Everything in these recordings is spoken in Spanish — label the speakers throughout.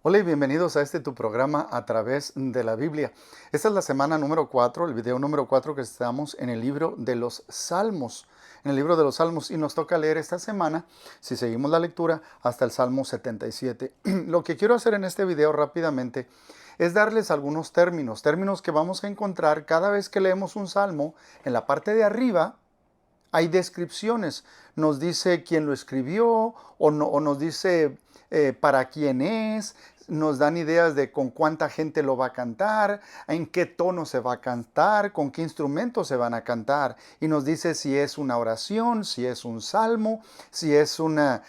Speaker 1: Hola y bienvenidos a tu programa a través de la Biblia. Esta es la semana número 4, el video número 4 que estamos en el libro de los Salmos. En el libro de los Salmos y nos toca leer esta semana, si seguimos la lectura, hasta el Salmo 77. Lo que quiero hacer en este video rápidamente es darles algunos términos que vamos a encontrar cada vez que leemos un salmo. En la parte de arriba hay descripciones, nos dice quién lo escribió o nos dice para quién es, nos dan ideas de con cuánta gente lo va a cantar, en qué tono se va a cantar, con qué instrumentos se van a cantar, y nos dice si es una oración, si es un salmo, si es una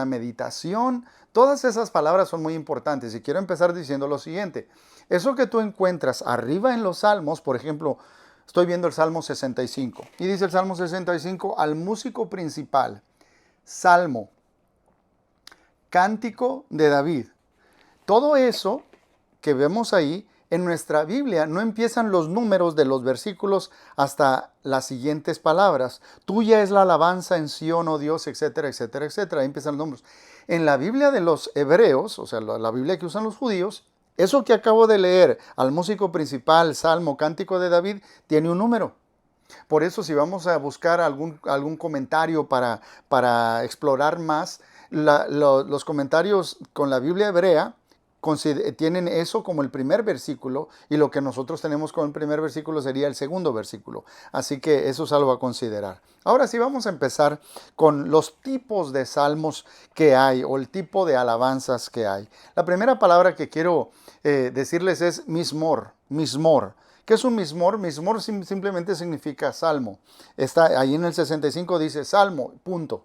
Speaker 1: meditación. Todas esas palabras son muy importantes y quiero empezar diciendo lo siguiente. Eso que tú encuentras arriba en los salmos, por ejemplo, estoy viendo el Salmo 65 y dice el Salmo 65 al músico principal, salmo, cántico de David. Todo eso que vemos ahí en nuestra Biblia no empiezan los números de los versículos hasta las siguientes palabras. Tuya es la alabanza en Sión, oh Dios, etcétera, etcétera, etcétera. Ahí empiezan los números. En la Biblia de los hebreos, o sea, la Biblia que usan los judíos, eso que acabo de leer, al músico principal, salmo, cántico de David, tiene un número. Por eso, si vamos a buscar algún comentario para explorar más, los comentarios con la Biblia hebrea tienen eso como el primer versículo, y lo que nosotros tenemos como el primer versículo sería el segundo versículo. Así que eso es algo a considerar. Ahora sí vamos a empezar con los tipos de salmos que hay o el tipo de alabanzas que hay. La primera palabra que quiero decirles es mismor, mismor. ¿Qué es un mismor? Mismor simplemente significa salmo. Está ahí en el 65 dice salmo, punto.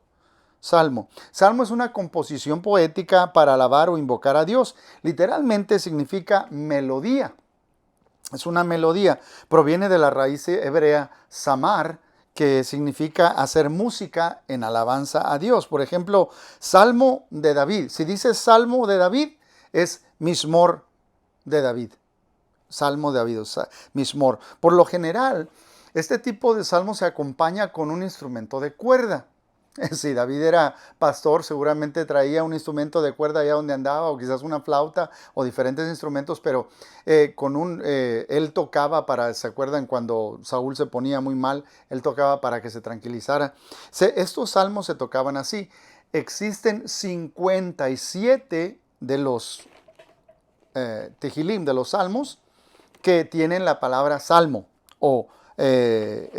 Speaker 1: Salmo. Salmo es una composición poética para alabar o invocar a Dios. Literalmente significa melodía. Es una melodía. Proviene de la raíz hebrea samar, que significa hacer música en alabanza a Dios. Por ejemplo, Salmo de David. Si dice Salmo de David, es mismor de David. Salmo de David, mismor. Por lo general, este tipo de salmo se acompaña con un instrumento de cuerda. Si David era pastor, seguramente traía un instrumento de cuerda allá donde andaba, o quizás una flauta o diferentes instrumentos, pero él tocaba ¿se acuerdan cuando Saúl se ponía muy mal? Él tocaba para que se tranquilizara. Estos salmos se tocaban así. Existen 57 de los tejilim, de los salmos, que tienen la palabra salmo o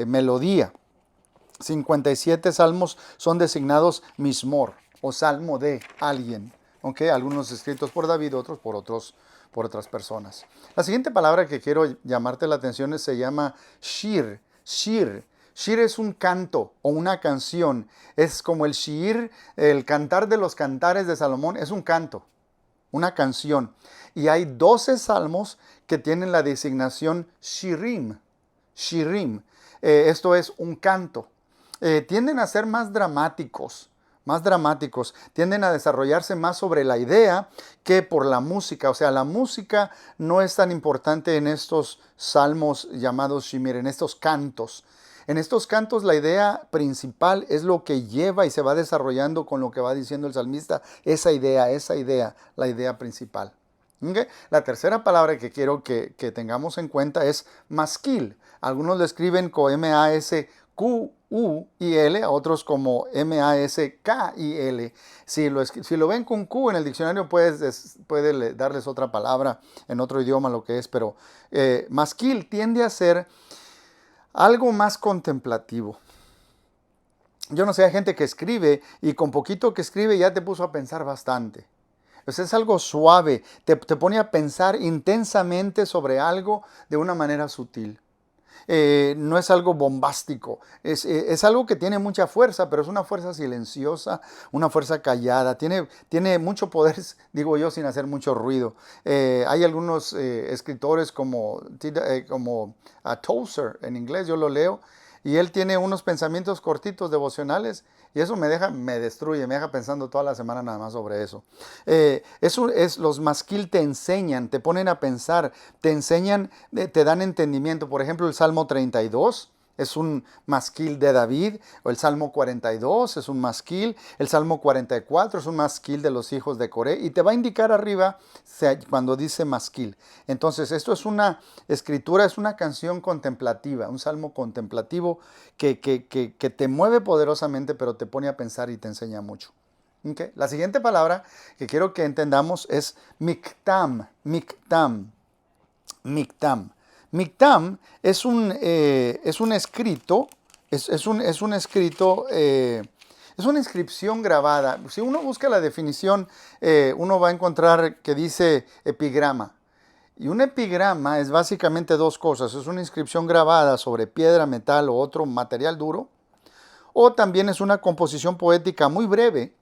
Speaker 1: melodía. 57 salmos son designados mismor o salmo de alguien. ¿Okay? Algunos escritos por David, otros por otras personas. La siguiente palabra que quiero llamarte la atención se llama shir. Shir. Shir es un canto o una canción. Es como el shir, el cantar de los cantares de Salomón, es un canto, una canción. Y hay 12 salmos que tienen la designación shirim. Shirim. Esto es un canto. Tienden a ser más dramáticos, tienden a desarrollarse más sobre la idea que por la música. O sea, la música no es tan importante en estos salmos llamados shimir, en estos cantos. En estos cantos la idea principal es lo que lleva y se va desarrollando con lo que va diciendo el salmista, esa idea, la idea principal. ¿Okay? La tercera palabra que quiero que tengamos en cuenta es masquil. Algunos lo escriben con M-A-S-Q-U-I-L, a otros como M-A-S-K-I-L. Si lo ven con Q en el diccionario, puede darles otra palabra en otro idioma lo que es, pero masquil tiende a ser algo más contemplativo. Yo no sé, hay gente que escribe y con poquito que escribe ya te puso a pensar bastante. Pues es algo suave, te pone a pensar intensamente sobre algo de una manera sutil. No es algo bombástico, es algo que tiene mucha fuerza, pero es una fuerza silenciosa, una fuerza callada, tiene mucho poder, digo yo, sin hacer mucho ruido. Hay algunos escritores como Tozer, en inglés yo lo leo, y él tiene unos pensamientos cortitos devocionales, y eso me destruye, me deja pensando toda la semana nada más sobre eso. Los masquil te enseñan, te ponen a pensar, te enseñan, te dan entendimiento. Por ejemplo, el Salmo 32 es un masquil de David, o el Salmo 42 es un masquil, el Salmo 44 es un masquil de los hijos de Coré, y te va a indicar arriba cuando dice masquil. Entonces, esto es una escritura, es una canción contemplativa, un salmo contemplativo que te mueve poderosamente, pero te pone a pensar y te enseña mucho. Okay. La siguiente palabra que quiero que entendamos es miktam, miktam, miktam. Miktam es un escrito, es un escrito, es una inscripción grabada. Si uno busca la definición, uno va a encontrar que dice epigrama. Y un epigrama es básicamente dos cosas. Es una inscripción grabada sobre piedra, metal o otro material duro. O también es una composición poética muy breve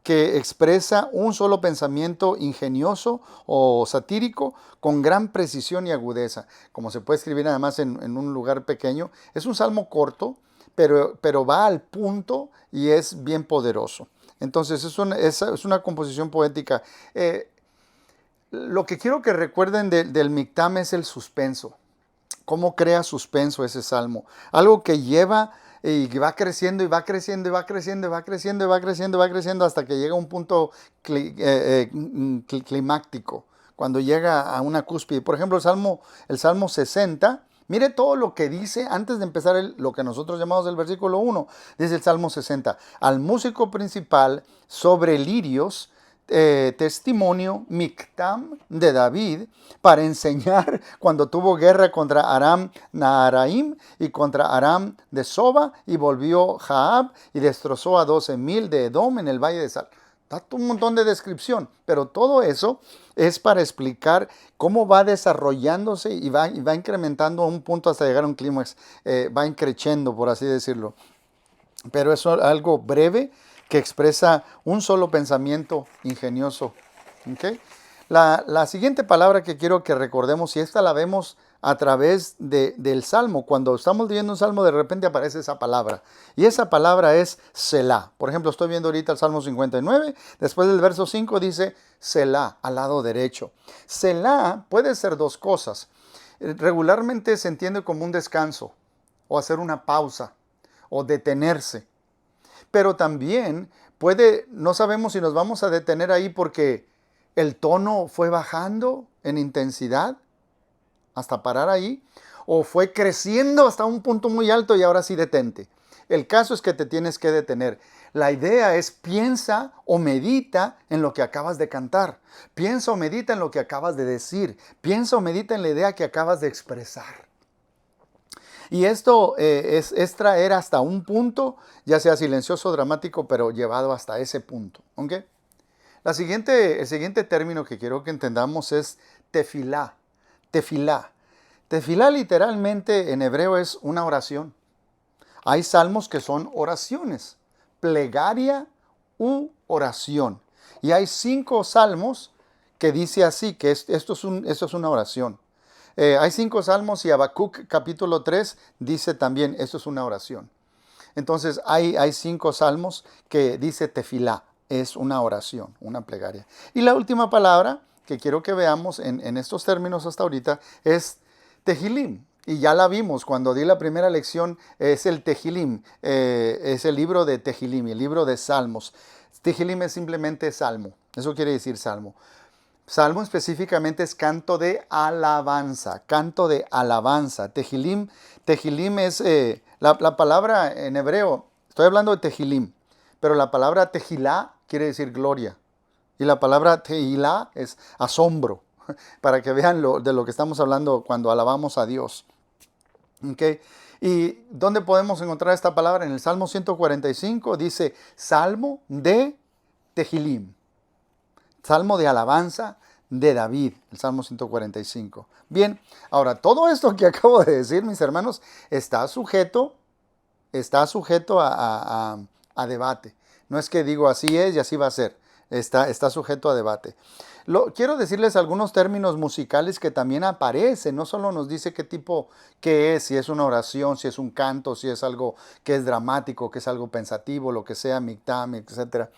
Speaker 1: que expresa un solo pensamiento ingenioso o satírico con gran precisión y agudeza, como se puede escribir además en un lugar pequeño. Es un salmo corto, pero va al punto y es bien poderoso. Entonces es una composición poética. Lo que quiero que recuerden del Miktam es el suspenso. Cómo crea suspenso ese salmo. Algo que lleva y va creciendo y va creciendo y va creciendo y va creciendo y va creciendo y va creciendo hasta que llega a un punto climático, cuando llega a una cúspide. Por ejemplo, el Salmo 60, mire todo lo que dice antes de empezar lo que nosotros llamamos el versículo 1. Dice el Salmo 60, al músico principal sobre lirios, testimonio Miktam de David para enseñar cuando tuvo guerra contra Aram Naharaim y contra Aram de Soba, y volvió Jaab y destrozó a 12,000 de Edom en el valle de Sal. Da un montón de descripción, pero todo eso es para explicar cómo va desarrollándose y va incrementando a un punto hasta llegar a un clímax, va increciendo, por así decirlo. Pero es algo breve que expresa un solo pensamiento ingenioso. ¿Okay? La siguiente palabra que quiero que recordemos, y esta la vemos a través del Salmo, cuando estamos leyendo un Salmo de repente aparece esa palabra, y esa palabra es Selah. Por ejemplo, estoy viendo ahorita el Salmo 59, después del verso 5 dice Selah, al lado derecho. Selah puede ser dos cosas. Regularmente se entiende como un descanso, o hacer una pausa, o detenerse. Pero también no sabemos si nos vamos a detener ahí porque el tono fue bajando en intensidad hasta parar ahí, o fue creciendo hasta un punto muy alto y ahora sí detente. El caso es que te tienes que detener. La idea es piensa o medita en lo que acabas de cantar. Piensa o medita en lo que acabas de decir. Piensa o medita en la idea que acabas de expresar. Y esto es traer hasta un punto, ya sea silencioso o dramático, pero llevado hasta ese punto. ¿Okay? El siguiente término que quiero que entendamos es tefilá. Tefilá. Tefilá literalmente en hebreo es una oración. Hay salmos que son oraciones, plegaria u oración. Y hay 5 salmos que dice así, que esto es una oración. Hay 5 salmos y Habacuc capítulo 3 dice también, esto es una oración. Entonces hay 5 salmos que dice tefilá, es una oración, una plegaria. Y la última palabra que quiero que veamos en estos términos hasta ahorita es tehilim. Y ya la vimos cuando di la primera lección, es el tehilim, es el libro de tehilim, el libro de salmos. Tehilim es simplemente salmo, eso quiere decir salmo. Salmo específicamente es canto de alabanza, canto de alabanza. Tehilim es la palabra en hebreo, estoy hablando de tehilim, pero la palabra tehilá quiere decir gloria. Y la palabra tehilá es asombro, para que vean de lo que estamos hablando cuando alabamos a Dios. ¿Okay? ¿Y dónde podemos encontrar esta palabra? En el Salmo 145 dice Salmo de tehilim. Salmo de alabanza de David, el Salmo 145. Bien, ahora todo esto que acabo de decir, mis hermanos, está sujeto a debate. No es que digo así es y así va a ser. Está sujeto a debate. Quiero decirles algunos términos musicales que también aparecen. No solo nos dice qué es, si es una oración, si es un canto, si es algo que es dramático, que es algo pensativo, lo que sea, miktam, etc.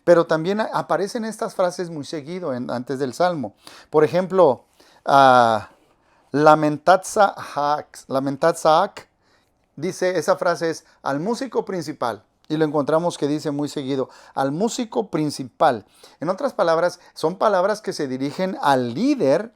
Speaker 1: Pero también aparecen estas frases muy seguido antes del Salmo. Por ejemplo, lamentat saak, dice, esa frase es al músico principal. Y lo encontramos que dice muy seguido, al músico principal. En otras palabras, son palabras que se dirigen al líder,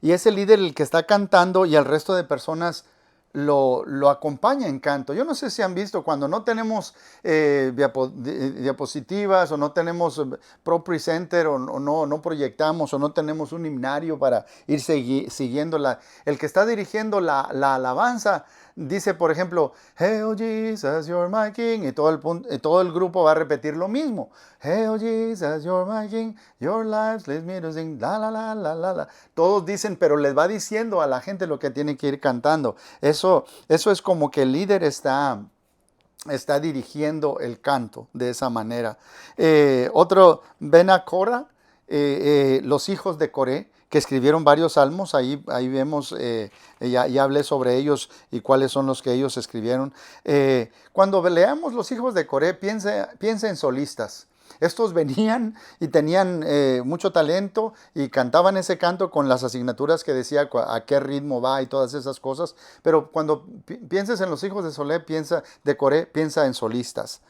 Speaker 1: y es el líder el que está cantando y al resto de personas lo acompaña en canto. Yo no sé si han visto cuando no tenemos diapositivas o no tenemos ProPresenter o no proyectamos o no tenemos un himnario para ir siguiendo el que está dirigiendo la alabanza. Dice, por ejemplo, Hail Jesus, you're my King, y todo el grupo va a repetir lo mismo. Hail Jesus, you're my King, your lives leads me to sing, la, la, la, la, la, la. Todos dicen, pero les va diciendo a la gente lo que tiene que ir cantando. Eso es como que el líder está dirigiendo el canto de esa manera. Otro, Ben Cora, los hijos de Coré, que escribieron varios salmos, ahí vemos, ya hablé sobre ellos y cuáles son los que ellos escribieron. Cuando leamos los hijos de Coré, piensa en solistas. Estos venían y tenían mucho talento y cantaban ese canto con las asignaturas que decía a qué ritmo va y todas esas cosas. Pero cuando pienses en los hijos de Coré, piensa en solistas.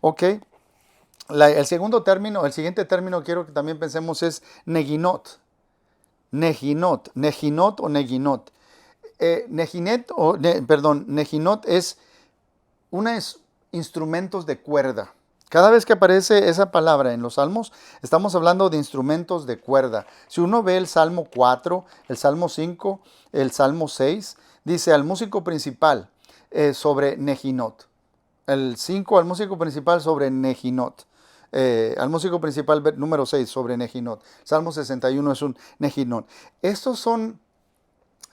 Speaker 1: ¿Ok? El siguiente término quiero que también pensemos es neginot. Neginot o neginot. Neginot es instrumentos de cuerda. Cada vez que aparece esa palabra en los salmos, estamos hablando de instrumentos de cuerda. Si uno ve el Salmo 4, el Salmo 5, el Salmo 6, dice al músico principal sobre neginot. El 5 al músico principal sobre neginot. Al músico principal número 6 sobre neginot. Salmo 61 es un neginot. Estos son,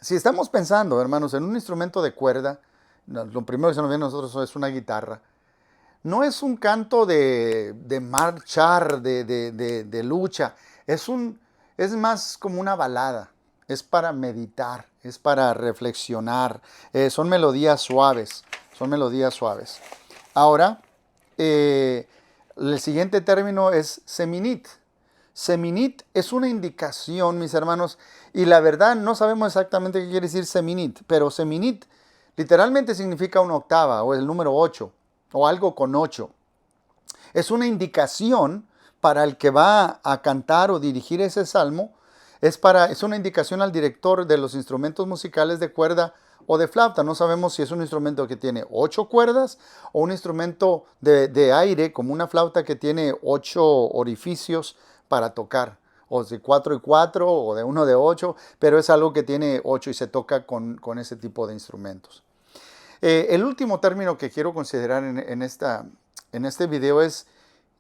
Speaker 1: si estamos pensando, hermanos, en un instrumento de cuerda, lo primero que se nos viene a nosotros es una guitarra. No es un canto de marchar, de lucha. Es más como una balada. Es para meditar, es para reflexionar. Son melodías suaves. Ahora, el siguiente término es seminit. Seminit es una indicación, mis hermanos, y la verdad no sabemos exactamente qué quiere decir seminit, pero seminit literalmente significa una octava o el número 8 o algo con 8. Es una indicación para el que va a cantar o dirigir ese salmo. Es una indicación al director de los instrumentos musicales de cuerda o de flauta. No sabemos si es un instrumento que tiene 8 cuerdas o un instrumento de aire como una flauta que tiene 8 orificios para tocar, o de 4 y 4 o de 1 de 8, pero es algo que tiene 8 y se toca con ese tipo de instrumentos. El último término que quiero considerar en este video es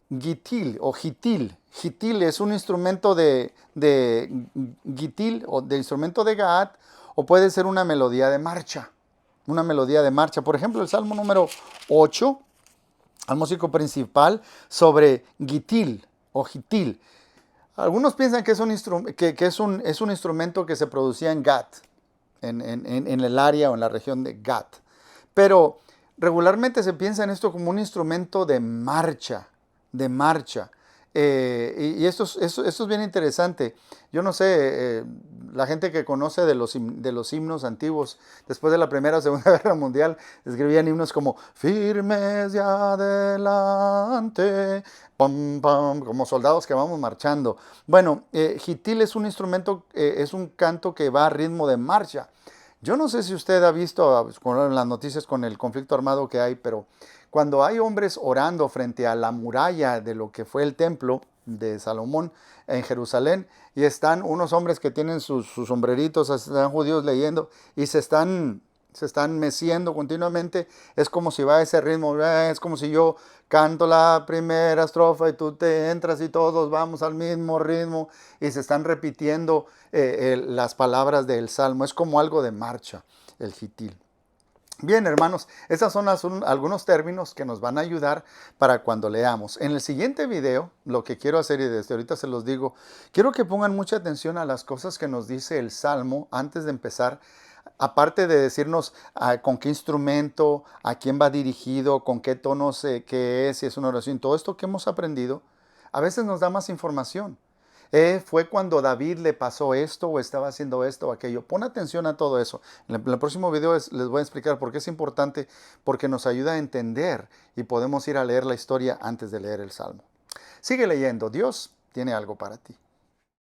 Speaker 1: gitil o gitil. Gitil es un instrumento de gitil o de instrumento de Gad, o puede ser una melodía de marcha. Una melodía de marcha. Por ejemplo, el Salmo número 8, al músico principal, sobre gitil o gitil. Algunos piensan que es un instrumento que se producía en Gat, en el área o en la región de Gat. Pero regularmente se piensa en esto como un instrumento de marcha. Y esto es bien interesante. Yo no sé, la gente que conoce de los himnos antiguos, después de la Primera o Segunda Guerra Mundial, escribían himnos como firmes y adelante, pam, pam, como soldados que vamos marchando. Bueno, gitil es un instrumento, es un canto que va a ritmo de marcha. Yo no sé si usted ha visto con las noticias con el conflicto armado que hay, pero cuando hay hombres orando frente a la muralla de lo que fue el templo de Salomón en Jerusalén, y están unos hombres que tienen sus sombreritos, están judíos leyendo y se están meciendo continuamente, es como si va a ese ritmo, es como si yo canto la primera estrofa y tú te entras y todos vamos al mismo ritmo y se están repitiendo las palabras del salmo. Es como algo de marcha, el gitil. Bien, hermanos, esos son algunos términos que nos van a ayudar para cuando leamos. En el siguiente video, lo que quiero hacer, y desde ahorita se los digo, quiero que pongan mucha atención a las cosas que nos dice el salmo antes de empezar. Aparte de decirnos con qué instrumento, a quién va dirigido, con qué tonos, qué es, si es una oración, todo esto que hemos aprendido, a veces nos da más información. Fue cuando David le pasó esto o estaba haciendo esto o aquello. Pon atención a todo eso. En el próximo video les voy a explicar por qué es importante, porque nos ayuda a entender y podemos ir a leer la historia antes de leer el Salmo. Sigue leyendo. Dios tiene algo para ti.